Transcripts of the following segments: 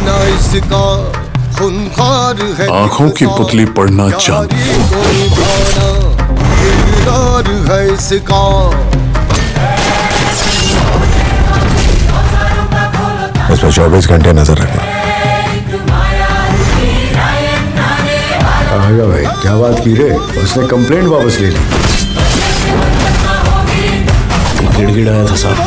ना इसका खूंखार है आंखों की पुतली पड़ना चांदी कोई भाना दिलदार है इसका। इसमें 24 घंटे नजर रखना। आएगा भाई, क्या बात की रे? उसने कंप्लेंट वापस ले ली। गिड़गिड़ाया था साहब।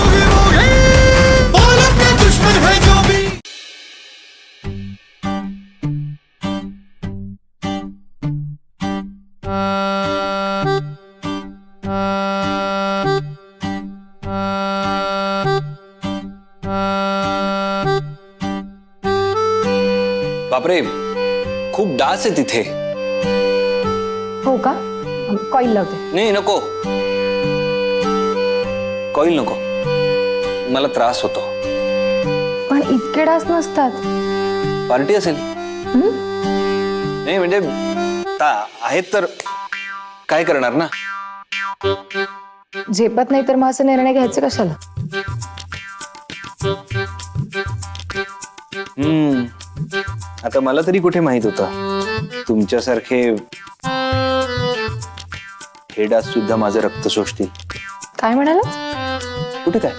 बापरे, खूप डास आहे तिथे. हो का? कॉईल लावते. नाही नको, कॉईल नको, मला त्रास होतो. पण इतके डास नसतात. पार्टी असेल. नाही म्हणजे आहेत तर काय करणार ना. झेपत नाही तर मग असं निर्णय घ्यायचे कशाला? आता मला तरी कुठे माहित होतं तुमच्यासारखे हे डास सुद्धा माझं रक्त शोषतील. काय म्हणालात? कुठे काय?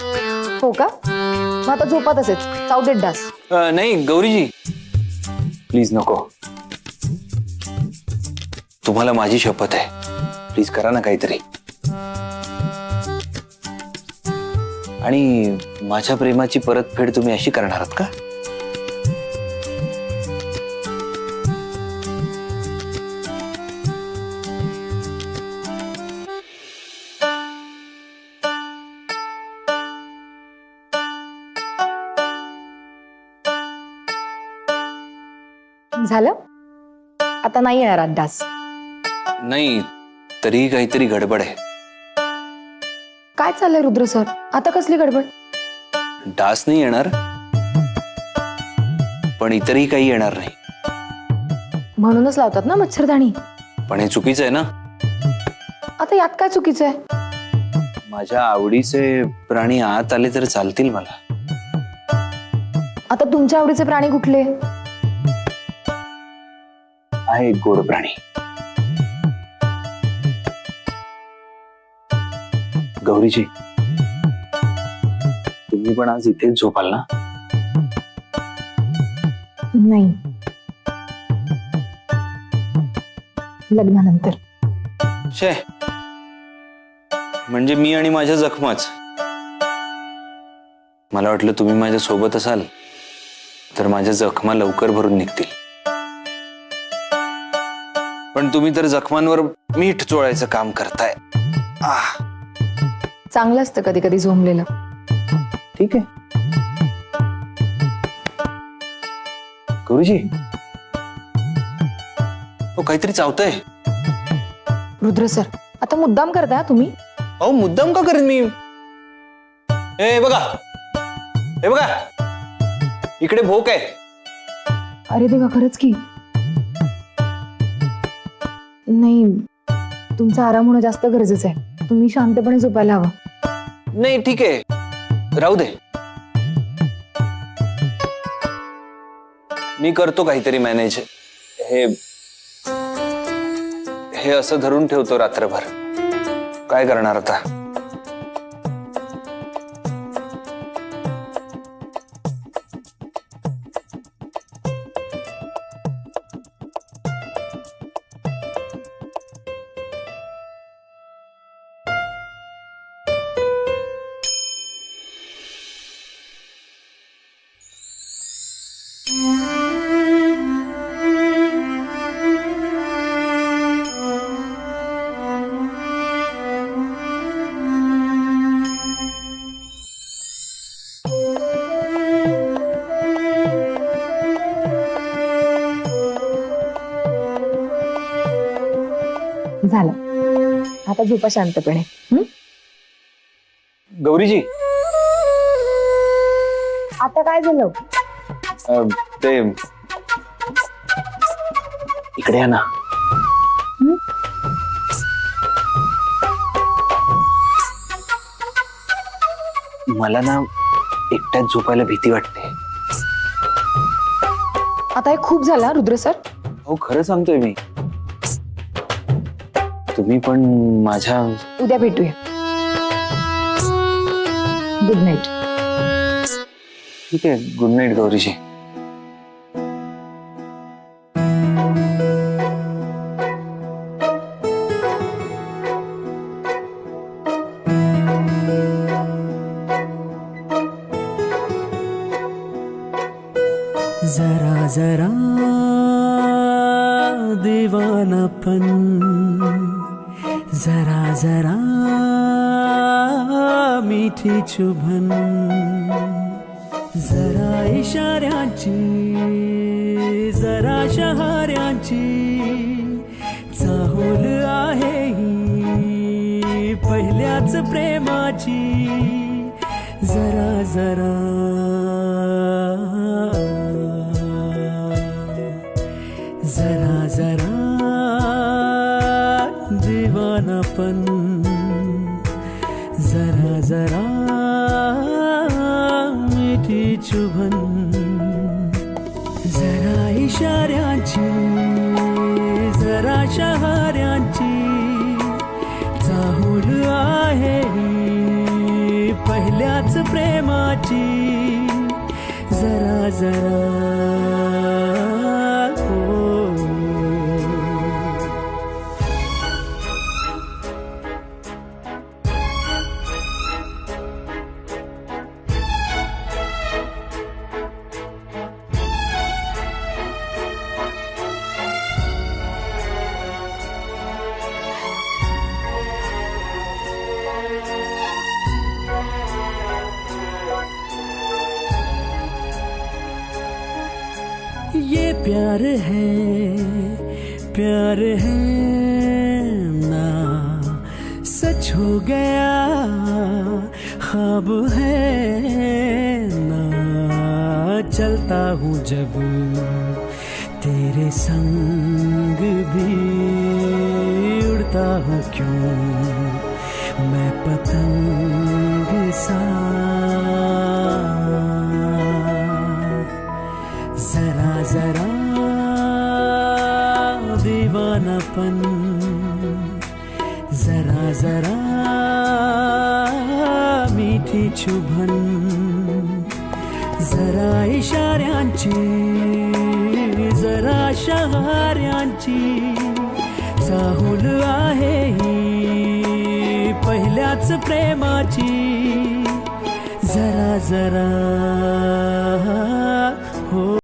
हो का? मग आता झोपात असेल. चावदेत डास. नाही गौरीजी, प्लीज नको. तुम्हाला माझी शपथ आहे, प्लीज करा ना काहीतरी. आणि माझ्या प्रेमाची परतफेड तुम्ही अशी करणार आहात का? झालं? आता नाही येणार आज डास. नाही, तरी काहीतरी गडबड आहे. काय चाललंय रुद्र सर? आता कसली गडबड? डास नाही येणार, पण इतरही काही येणार नाही. म्हणूनच लावतात ना मच्छरदाणी. पण हे चुकीचं आहे ना. आता यात काय चुकीचं आहे? माझ्या आवडीचे प्राणी आत आले तर चालतील मला. आता तुमच्या आवडीचे प्राणी कुठले? आहे एक गोड प्राणी. गौरीजी, तुम्ही पण आज इथेच झोपाल ना? नाही, लग्नानंतर. शे, म्हणजे मी आणि माझ्या जखमाच. मला वाटलं तुम्ही माझ्या सोबत असाल तर माझ्या जखमा लवकर भरून निघतील. पण तुम्ही तर जखमांवर मीठ चोळायचं काम करताय. चांगलं असतं कधी कधी झोंबलेलं. ठीक आहे गौरीजी. हो, काहीतरी चावतंय. रुद्र सर, आता मुद्दाम करताय तुम्ही? अहो, मुद्दाम का करेन मी? हे बघा, हे बघा, इकडे भोक आहे. अरे देवा, खरंच की. नाही, तुमचा आराम होणं जास्त गरजेचं आहे. तुम्ही शांतपणे झोपायला हवं. नाही ठीक आहे, राहू दे. मी करतो काहीतरी मॅनेज. हे असं धरून ठेवतो रात्रभर. काय करणार आता? झालं, आता झोपा शांतपणे. गौरीजी, आता काय झालं? ते इकडे या ना. मला ना एकट्यात झोपायला भीती वाटते. आता हे खूप झालं हा, रुद्र सर. हो खरं सांगतोय मी. तुम्ही पण माझ्या. उद्या भेटूया. Good night. ठीक आहे, गुड नाईट गौरीजी. जरा जरा दीवानापन, जरा जरा मीठी चुभन, जरा इशाऱ्यांची, जरा शहाऱ्यांची चाहूल आहे ही पहिल्याच प्रेमाची. जरा जरा जरा जरा दीवानापन, जरा जरा मीठी चुभन, जरा इशाऱ्यांची, जरा शहाऱ्यांची चाहूल आहे ही पहिल्याच प्रेमाची. जरा जरा ये प्यार है ना सच हो गया, ख्वाब है ना चलता हूँ जब तेरे संग भी, उड़ता हूँ क्यों मैं पतंग सा. जरा जरा दीवानापन, जरा जरा मीठी चुभन, जरा इशाऱ्यांची, जरा शहाऱ्यांची चाहूल आहे ही पहिल्याच प्रेमाची. जरा जरा हो